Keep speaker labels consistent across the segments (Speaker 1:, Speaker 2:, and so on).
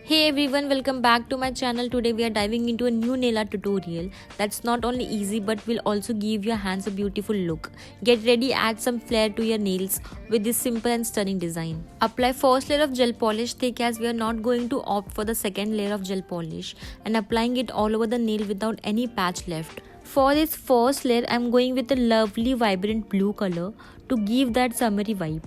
Speaker 1: Hey everyone, welcome back to my channel. Today we are diving into a new nail art tutorial that's not only easy but will also give your hands a beautiful look. Get ready, add some flair to your nails with this simple and stunning design. Apply first layer of gel polish thick as we are not going to opt for the second layer of gel polish and applying it all over the nail without any patch left. For this first layer, I am going with a lovely vibrant blue color to give that summery vibe.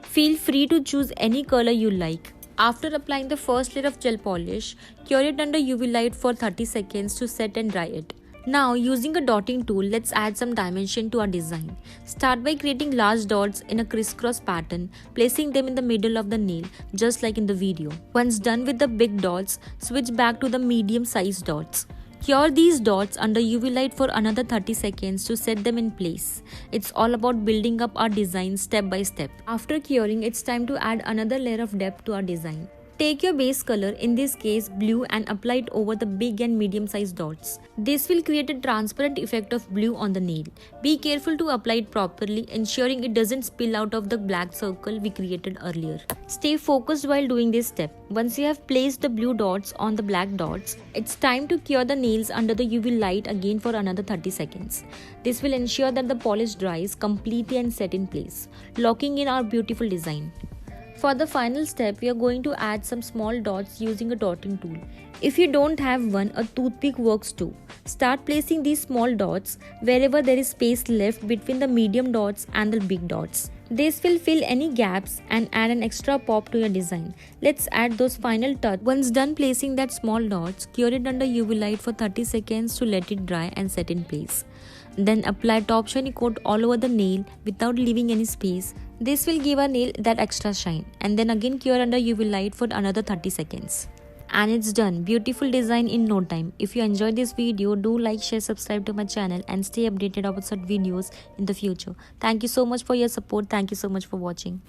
Speaker 1: Feel free to choose any color you like. After applying the first layer of gel polish, cure it under UV light for 30 seconds to set and dry it. Now, using a dotting tool, let's add some dimension to our design. Start by creating large dots in a crisscross pattern, placing them in the middle of the nail, just like in the video. Once done with the big dots, switch back to the medium-sized dots. Cure these dots under UV light for another 30 seconds to set them in place. It's all about building up our design step by step. After curing, it's time to add another layer of depth to our design. Take your base color, in this case blue, and apply it over the big and medium sized dots. This will create a transparent effect of blue on the nail. Be careful to apply it properly, ensuring it doesn't spill out of the black circle we created earlier. Stay focused while doing this step. Once you have placed the blue dots on the black dots, it's time to cure the nails under the UV light again for another 30 seconds. This will ensure that the polish dries completely and set in place, locking in our beautiful design. For the final step, we are going to add some small dots using a dotting tool. If you don't have one, a toothpick works too. Start placing these small dots wherever there is space left between the medium dots and the big dots. This will fill any gaps and add an extra pop to your design. Let's add those final touches. Once done placing that small dots, cure it under UV light for 30 seconds to let it dry and set in place. Then apply top shiny coat all over the nail without leaving any space. This will give our nail that extra shine, and then again cure under UV light for another 30 seconds. And it's done. Beautiful design in no time. If you enjoyed this video, do like, share, subscribe to my channel and stay updated about such videos in the future. Thank you so much for your support. Thank you so much for watching.